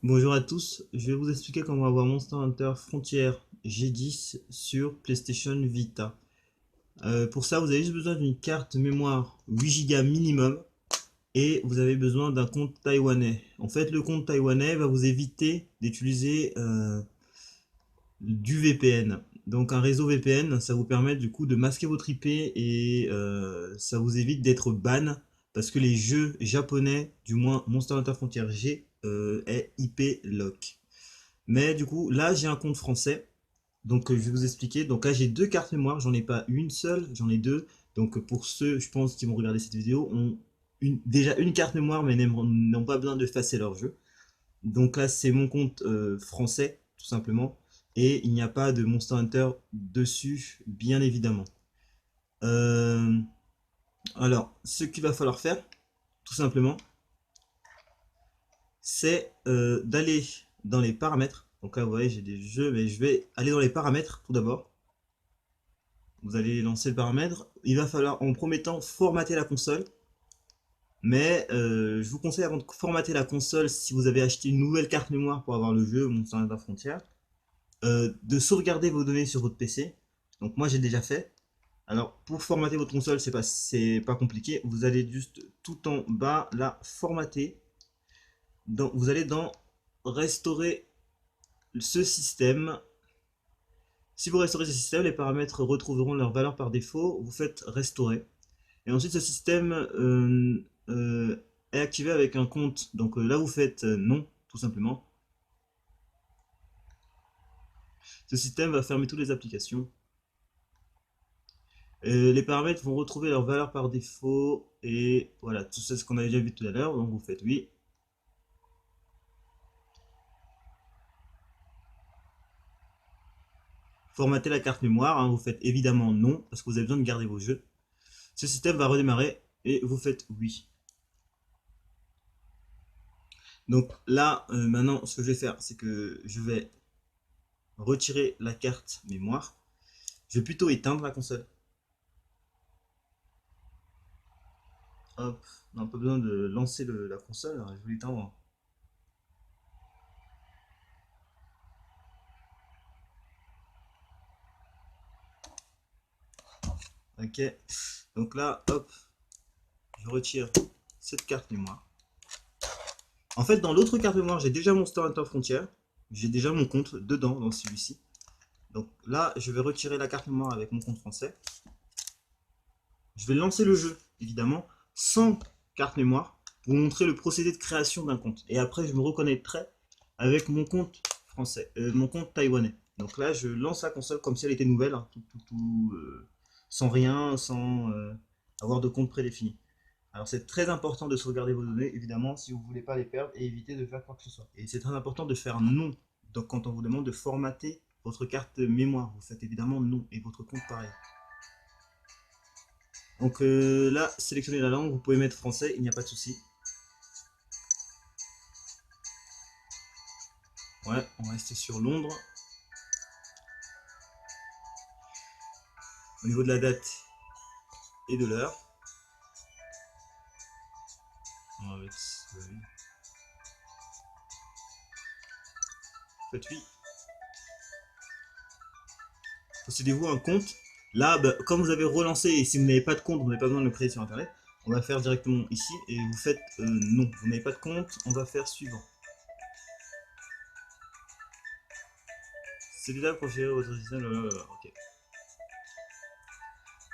Bonjour à tous, je vais vous expliquer comment avoir Monster Hunter Frontier G10 sur PlayStation Vita. Pour ça, vous avez juste besoin d'une carte mémoire 8 Go minimum et vous avez besoin d'un compte taïwanais. En fait, le compte taïwanais va vous éviter d'utiliser du VPN. Donc un réseau VPN, ça vous permet du coup de masquer votre IP et ça vous évite d'être ban parce que les jeux japonais, du moins Monster Hunter Frontier G, est IP lock. Mais du coup, là, j'ai un compte français. Donc, je vais vous expliquer. Donc là, j'ai deux cartes mémoire. J'en ai pas une seule, j'en ai deux. Donc, pour ceux, je pense, qui vont regarder cette vidéo, ont déjà une carte mémoire, mais n'ont pas besoin de effacer leur jeu. Donc là, c'est mon compte français, tout simplement. Et il n'y a pas de Monster Hunter dessus, bien évidemment. Euh, alors, ce qu'il va falloir faire, tout simplement, c'est d'aller dans les paramètres. Donc là, vous voyez, j'ai des jeux, mais je vais aller dans les paramètres tout d'abord. Vous allez lancer le paramètre. Il va falloir en premier temps formater la console. Mais je vous conseille avant de formater la console, si vous avez acheté une nouvelle carte mémoire pour avoir le jeu Monster Hunter Frontier, de sauvegarder vos données sur votre PC. Donc moi j'ai déjà fait. Alors pour formater votre console, c'est pas compliqué. Vous allez juste tout en bas la formater. Vous allez dans restaurer ce système. Si vous restaurez ce système, les paramètres retrouveront leur valeur par défaut. Vous faites restaurer. Et ensuite, ce système est activé avec un compte. Donc là, vous faites non, tout simplement. Ce système va fermer toutes les applications. Les paramètres vont retrouver leur valeur par défaut. Et voilà, tout ça, ce qu'on a déjà vu tout à l'heure. Donc vous faites oui. Formater la carte mémoire, hein, vous faites évidemment non, parce que vous avez besoin de garder vos jeux. Ce système va redémarrer et vous faites oui. Donc là, maintenant, ce que je vais faire, c'est que je vais retirer la carte mémoire. Je vais plutôt éteindre la console. Hop, on n'a pas besoin de lancer la console, hein, je vais l'éteindre. Ok, donc là, hop, je retire cette carte mémoire. En fait, dans l'autre carte mémoire, j'ai déjà Monster Hunter Frontier. J'ai déjà mon compte dedans, dans celui-ci. Donc là, je vais retirer la carte mémoire avec mon compte français. Je vais lancer le jeu, évidemment, sans carte mémoire, pour vous montrer le procédé de création d'un compte. Et après, je me reconnaîtrai avec mon compte français, mon compte taïwanais. Donc là, je lance la console comme si elle était nouvelle, hein, sans rien, sans avoir de compte prédéfini. Alors c'est très important de sauvegarder vos données, évidemment, si vous ne voulez pas les perdre et éviter de faire quoi que ce soit. Et c'est très important de faire non. Donc quand on vous demande de formater votre carte mémoire, vous faites évidemment non et votre compte pareil. Donc là, sélectionnez la langue, vous pouvez mettre français, il n'y a pas de souci. Ouais, on va rester sur Londres. Au niveau de la date et de l'heure, on va mettre oui. Faites oui. Possédez-vous un compte? Là, bah, comme vous avez relancé et si vous n'avez pas de compte, vous n'avez pas besoin de le créer sur internet, on va faire directement ici et vous faites non. Vous n'avez pas de compte, on va faire suivant. C'est déjà pour gérer votre système. Ok.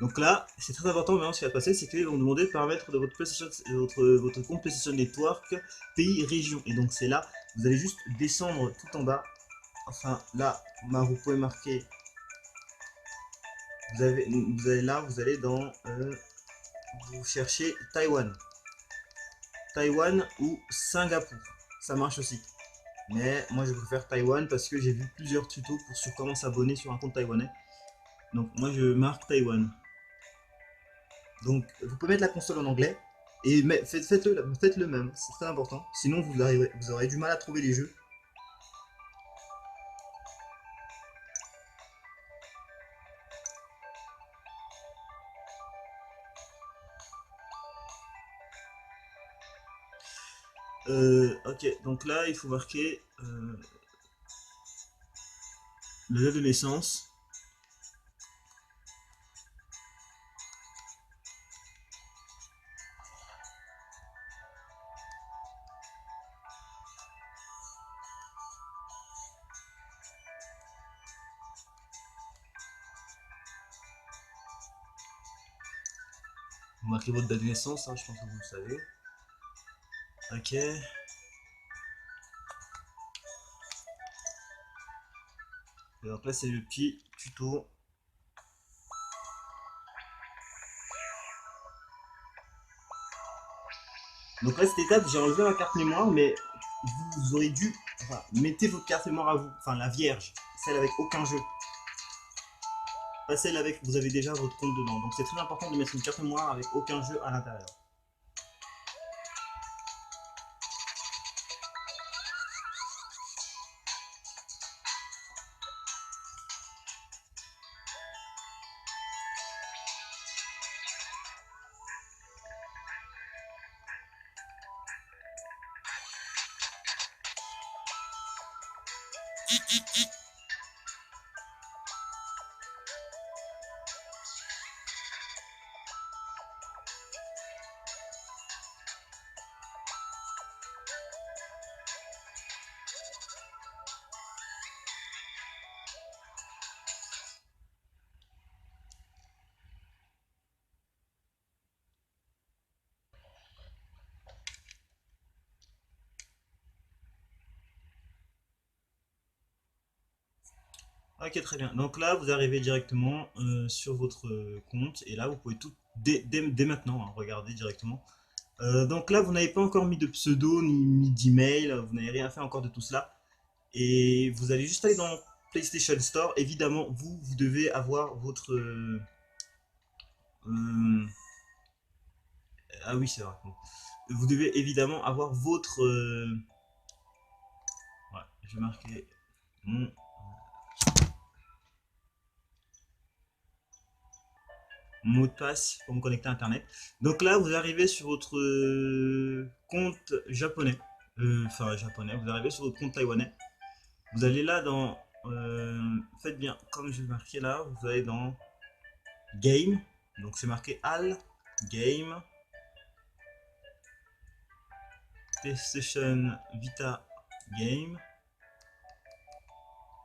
Donc là, c'est très important maintenant ce qui va se passer, c'est qu'ils vont demander de paramètres de votre PlayStation, votre compte PlayStation Network, pays, région. Et donc c'est là, vous allez juste descendre tout en bas. Enfin là, vous pouvez marquer. Vous allez là, vous allez dans. Vous cherchez Taïwan. Taïwan ou Singapour. Ça marche aussi. Mais moi je préfère Taïwan parce que j'ai vu plusieurs tutos sur comment s'abonner sur un compte taïwanais. Donc moi je marque Taïwan. Donc vous pouvez mettre la console en anglais et faites-le même, c'est très important. Sinon vous aurez du mal à trouver les jeux. Ok, donc là, il faut marquer le date de naissance. Vous marquez votre date de naissance, hein, je pense que vous le savez. Ok. Et donc là, c'est le petit tuto. Donc là, cette étape, j'ai enlevé ma carte mémoire, mais vous aurez dû. Enfin, mettez votre carte mémoire à vous. Enfin, la vierge. Celle avec aucun jeu. Pas celle avec. Vous avez déjà votre compte dedans. Donc c'est très important de mettre une carte mémoire avec aucun jeu à l'intérieur. Ok, très bien. Donc là, vous arrivez directement sur votre compte. Et là, vous pouvez tout, dès maintenant, hein, regarder directement. Donc là, vous n'avez pas encore mis de pseudo, ni mis d'email. Vous n'avez rien fait encore de tout cela. Et vous allez juste aller dans PlayStation Store. Évidemment, vous devez avoir votre... euh, ah oui, c'est vrai. Bon. Vous devez évidemment avoir votre... ouais, je vais marquer mon mot de passe pour me connecter à Internet. Donc là, vous arrivez sur votre compte japonais. Enfin, japonais. Vous arrivez sur votre compte taïwanais. Vous allez là dans... faites bien, comme je vais marquer là, vous allez dans Game. Donc c'est marqué Al Game. PlayStation Vita Game.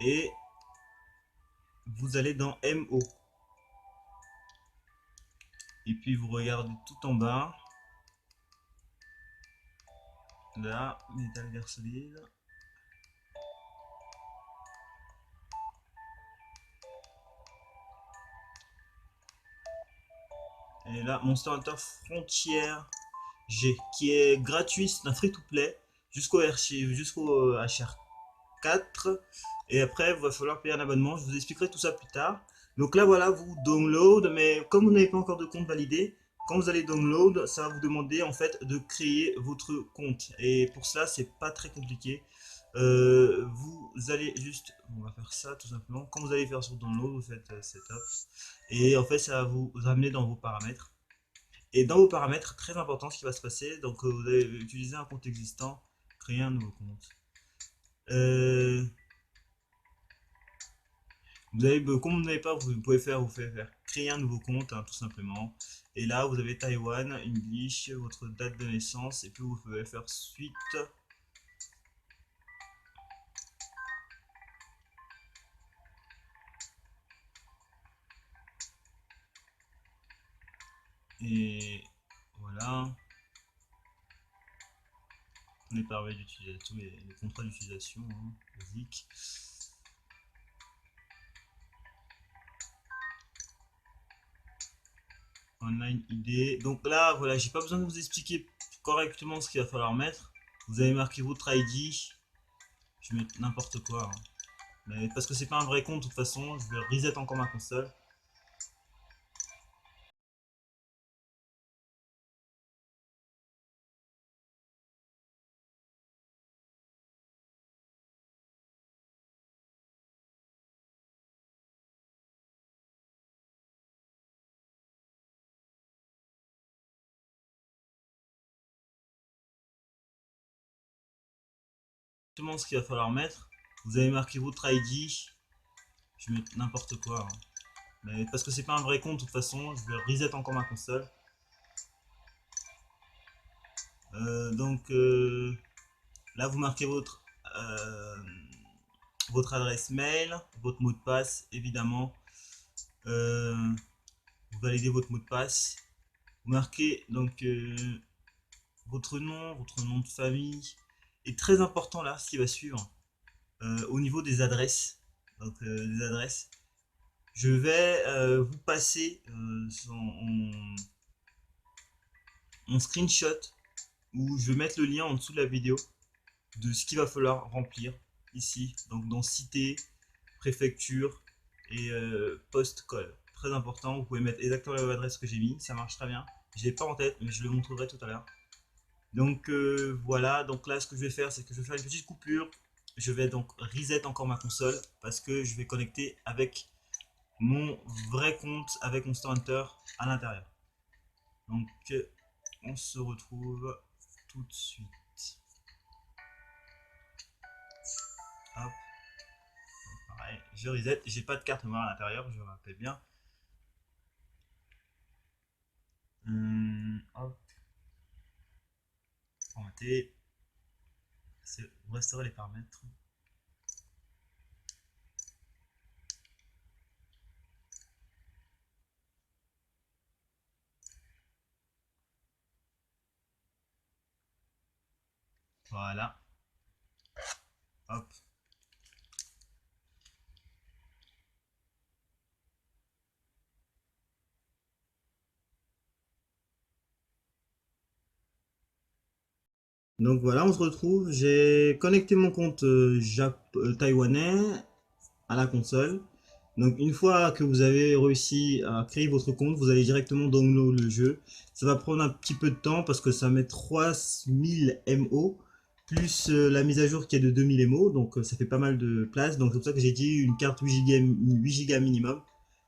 Et vous allez dans MO. Et puis vous regardez tout en bas. Là, Metal Gear Solid. Et là, Monster Hunter Frontier G, qui est gratuit, c'est un free-to-play jusqu'au HR4. Et après, il va falloir payer un abonnement. Je vous expliquerai tout ça plus tard. Donc là, voilà, vous download, mais comme vous n'avez pas encore de compte validé, quand vous allez download, ça va vous demander en fait de créer votre compte. Et pour cela, c'est pas très compliqué. Vous allez juste, on va faire ça tout simplement. Quand vous allez faire sur download, vous faites setup. Et en fait, ça va vous amener dans vos paramètres. Et dans vos paramètres, très important ce qui va se passer, donc vous allez utiliser un compte existant, créer un nouveau compte. Euh, comme vous n'avez pas, vous pouvez faire créer un nouveau compte, hein, tout simplement. Et là, vous avez Taïwan, English, votre date de naissance, et puis vous pouvez faire suite. Et voilà, on est paramètres d'utilisation, les contrats d'utilisation, hein, basique. Online ID. Donc là, voilà, j'ai pas besoin de vous expliquer correctement ce qu'il va falloir mettre. Vous avez marqué votre ID. Je vais mettre n'importe quoi, hein. Mais parce que c'est pas un vrai compte, de toute façon, je vais reset encore ma console. exactement ce qu'il va falloir mettre. Vous avez marqué votre ID. Je vais mettre n'importe quoi, hein. Mais parce que c'est pas un vrai compte, de toute façon, je vais reset encore ma console. Là, vous marquez votre adresse mail, votre mot de passe, évidemment. Euh, vous validez votre mot de passe. Vous marquez donc votre nom de famille. Et très important là, ce qui va suivre, au niveau des adresses. Donc des adresses. Je vais vous passer en screenshot où je vais mettre le lien en dessous de la vidéo de ce qu'il va falloir remplir ici. Donc dans cité, préfecture et post-call. Très important, vous pouvez mettre exactement l'adresse que j'ai mis, ça marche très bien. Je l'ai pas en tête, mais je le montrerai tout à l'heure. Donc voilà, donc là ce que je vais faire, c'est que je vais faire une petite coupure. Je vais donc reset encore ma console parce que je vais connecter avec mon vrai compte, avec Monster Hunter à l'intérieur. Donc on se retrouve tout de suite. Hop, pareil, je reset. J'ai pas de carte mémoire à l'intérieur, je me rappelle bien. Hop, formater. Vous resterez les paramètres. Voilà. Hop. Donc voilà, on se retrouve. J'ai connecté mon compte taïwanais à la console. Donc une fois que vous avez réussi à créer votre compte, vous allez directement download le jeu. Ça va prendre un petit peu de temps parce que ça met 3000 MO plus la mise à jour qui est de 2000 MO, donc ça fait pas mal de place. Donc c'est pour ça que j'ai dit une carte 8 Go minimum.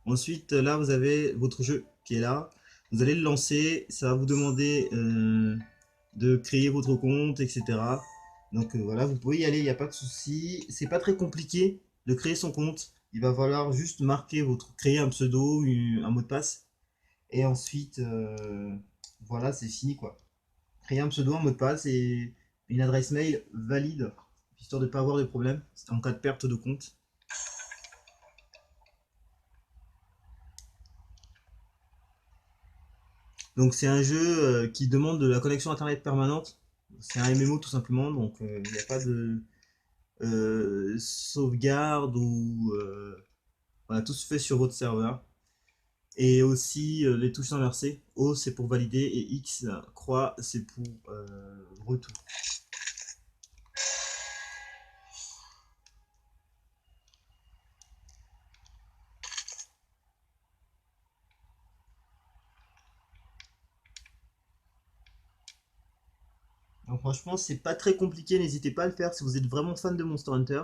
Ensuite là vous avez votre jeu qui est là. Vous allez le lancer, ça va vous demander de créer votre compte, etc. Donc voilà, vous pouvez y aller, il n'y a pas de souci. C'est pas très compliqué de créer son compte. Il va falloir juste créer un pseudo, un mot de passe. Et ensuite, voilà, c'est fini quoi. Créer un pseudo, un mot de passe et une adresse mail valide, histoire de ne pas avoir de problème en cas de perte de compte. Donc c'est un jeu qui demande de la connexion internet permanente. C'est un MMO tout simplement, donc il n'y a pas de sauvegarde ou voilà, tout se fait sur votre serveur. Et aussi les touches inversées. O c'est pour valider et X, croix, c'est pour retour. Donc franchement, c'est pas très compliqué, n'hésitez pas à le faire si vous êtes vraiment fan de Monster Hunter.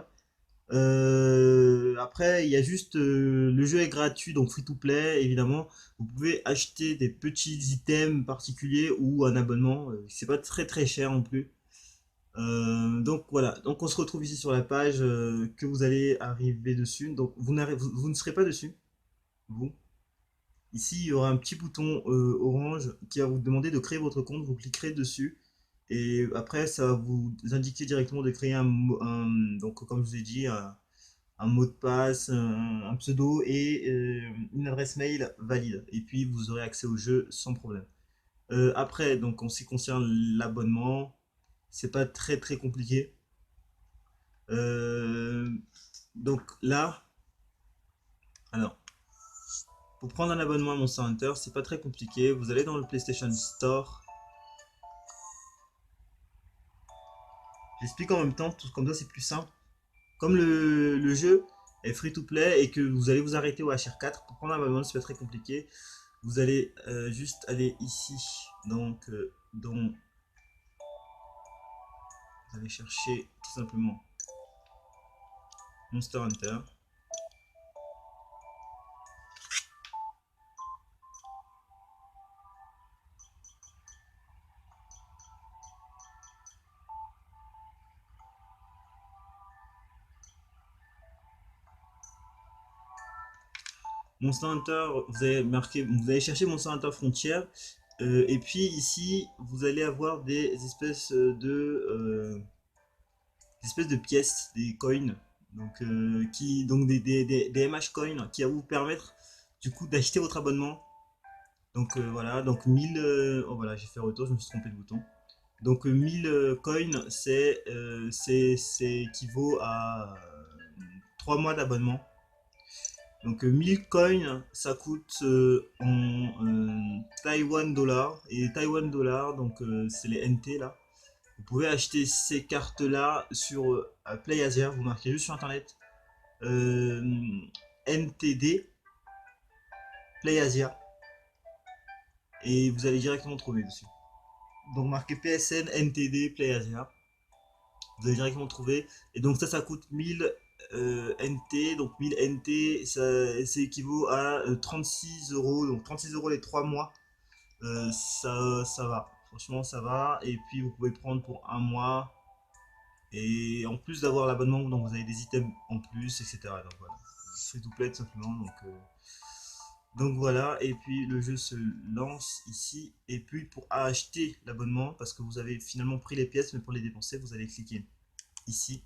Après, il y a juste le jeu est gratuit, donc free to play évidemment. Vous pouvez acheter des petits items particuliers ou un abonnement. C'est pas très très cher non plus. Donc voilà, donc on se retrouve ici sur la page que vous allez arriver dessus. Donc vous ne serez pas dessus, vous. Ici, il y aura un petit bouton orange qui va vous demander de créer votre compte. Vous cliquerez dessus et après, ça va vous indiquer directement de créer donc comme je vous ai dit, un mot de passe, un pseudo et une adresse mail valide. Et puis, vous aurez accès au jeu sans problème. Après, donc en ce qui concerne l'abonnement, c'est pas très très compliqué. Euh, donc là, alors, pour prendre un abonnement à Monster Hunter, c'est pas très compliqué. Vous allez dans le PlayStation Store. J'explique en même temps, comme ça c'est plus simple. Comme le jeu est free to play et que vous allez vous arrêter au HR4, pour prendre un abonnement, c'est pas très compliqué. Vous allez juste aller ici, donc vous allez chercher tout simplement Monster Hunter. Monster Hunter, vous allez marquer, vous allez chercher Monster Hunter Frontier. Et puis ici, vous allez avoir des espèces de pièces, des coins, donc des MH coins qui va vous permettre du coup d'acheter votre abonnement. Donc voilà, donc 1000, oh voilà, j'ai fait retour, je me suis trompé de bouton. Donc 1000 coins, c'est équivaut à 3 mois d'abonnement. Donc 1000 coins, ça coûte en Taïwan dollars. Et Taïwan dollars, donc c'est les NT là. Vous pouvez acheter ces cartes-là sur PlayAsia. Vous marquez juste sur internet euh, NTD PlayAsia et vous allez directement trouver dessus. Donc marquez PSN NTD PlayAsia. Vous allez directement trouver. Et donc ça coûte 1000 NT. Donc 1000 NT, ça équivaut à 36 euros. Donc 36 euros les 3 mois. Ça va. Franchement, ça va. Et puis vous pouvez prendre pour un mois. Et en plus d'avoir l'abonnement, donc vous avez des items en plus, etc. Donc voilà, free to play tout simplement. Donc voilà, et puis le jeu se lance ici. Et puis pour acheter l'abonnement, parce que vous avez finalement pris les pièces, mais pour les dépenser, vous allez cliquer ici.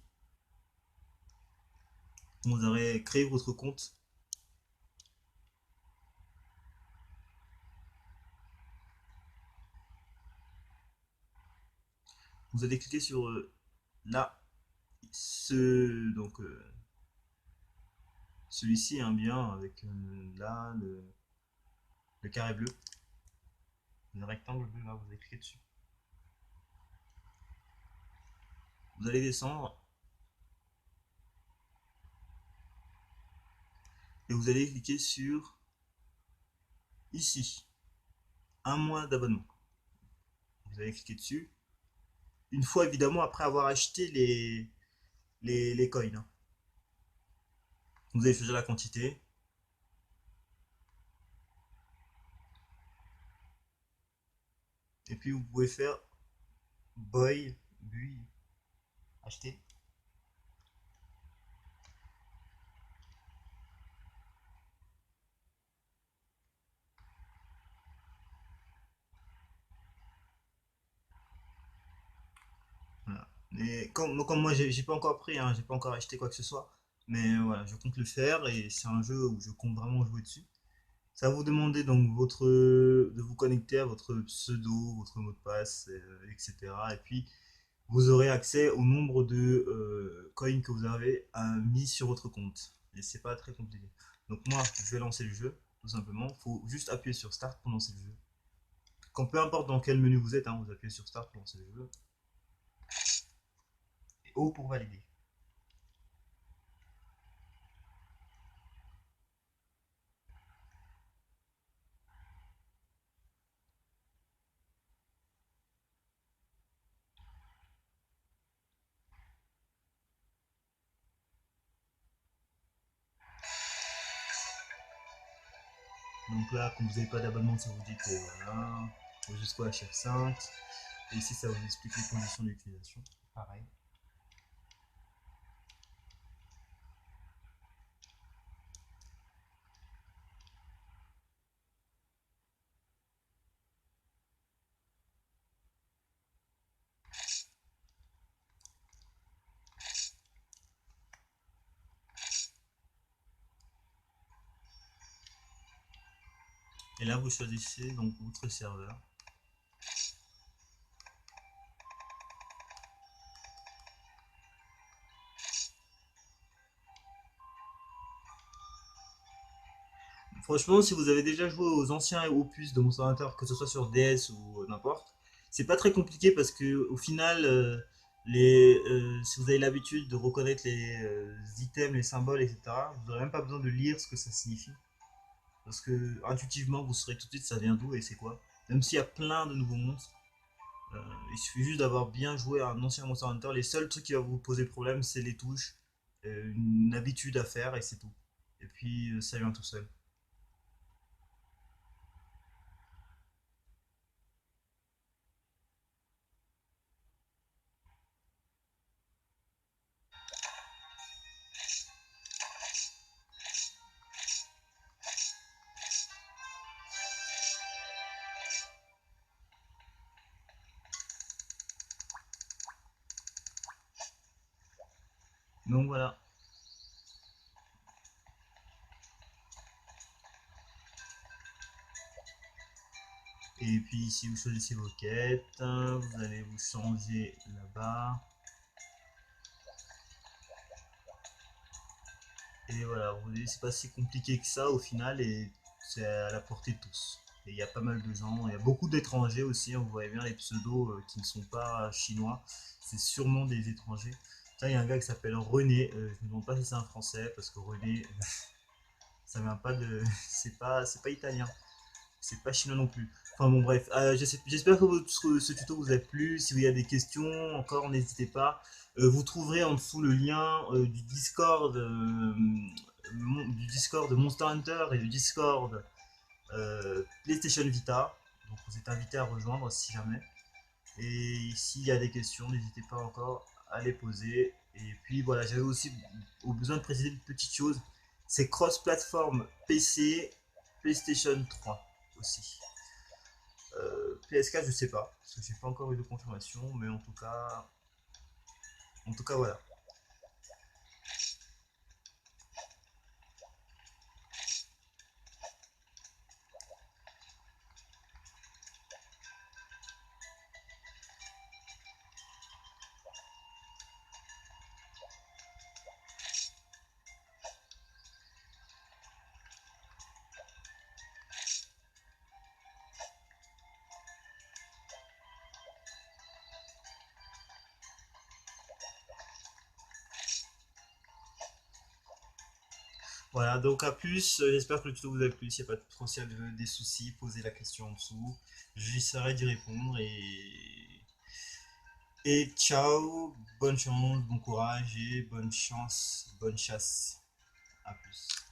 Vous aurez créé votre compte. Vous allez cliquer sur là, donc celui-ci, hein, bien avec là le carré bleu, le rectangle bleu là, vous allez cliquer dessus. Vous allez descendre et vous allez cliquer sur ici, un mois d'abonnement. Vous allez cliquer dessus. Une fois évidemment après avoir acheté les coins, hein. Vous allez choisir la quantité. Et puis vous pouvez faire buy, acheter. Voilà. Et comme moi j'ai pas encore pris, hein, j'ai pas encore acheté quoi que ce soit. Mais voilà, je compte le faire et c'est un jeu où je compte vraiment jouer dessus. Ça va vous demander donc de vous connecter à votre pseudo, votre mot de passe, etc. Et puis vous aurez accès au nombre de coins que vous avez mis sur votre compte. Et c'est pas très compliqué. Donc moi, je vais lancer le jeu, tout simplement. Il faut juste appuyer sur Start pour lancer le jeu. Quand peu importe dans quel menu vous êtes, hein, vous appuyez sur Start pour lancer le jeu. Et O pour valider. Donc là, comme vous n'avez pas d'abonnement, ça vous dit que voilà, faut jusqu'au HF5. Et ici, ça vous explique les conditions d'utilisation. Pareil. Et là, vous choisissez donc votre serveur. Franchement, si vous avez déjà joué aux anciens opus de Monster Hunter, que ce soit sur DS ou n'importe, c'est pas très compliqué parce que au final, si vous avez l'habitude de reconnaître les items, les symboles, etc., vous n'aurez même pas besoin de lire ce que ça signifie. Parce que intuitivement, vous saurez tout de suite ça vient d'où et c'est quoi. Même s'il y a plein de nouveaux monstres, euh, il suffit juste d'avoir bien joué à un ancien Monster Hunter. Les seuls trucs qui vont vous poser problème, c'est les touches, une habitude à faire et c'est tout. Et puis ça vient tout seul. Donc voilà. Et puis ici vous choisissez vos quêtes, vous allez vous changer là-bas. Et voilà, vous voyez, c'est pas si compliqué que ça au final et c'est à la portée de tous. Et il y a pas mal de gens, il y a beaucoup d'étrangers aussi, hein, vous voyez bien les pseudos qui ne sont pas chinois, c'est sûrement des étrangers. Tiens, il y a un gars qui s'appelle René, je me demande pas si c'est un français parce que René, ça vient pas de. C'est pas italien. C'est pas chinois non plus. Enfin bon, bref, j'espère que ce tuto vous a plu. Si vous avez des questions, encore n'hésitez pas. Vous trouverez en dessous le lien du Discord de Monster Hunter et du Discord PlayStation Vita. Donc vous êtes invité à rejoindre si jamais. Et s'il y a des questions, n'hésitez pas encore à les poser. Et puis voilà, j'avais aussi besoin de préciser une petite chose. C'est cross-platform PC, PlayStation 3 aussi. PS4, je sais pas, parce que j'ai pas encore eu de confirmation, mais en tout cas voilà. Voilà, donc à plus, j'espère que le tuto vous a plu. S'il n'y a pas de potentiel des soucis, posez la question en dessous. J'essaierai d'y répondre et ciao, bonne chance, bon courage et bonne chance, bonne chasse. À plus.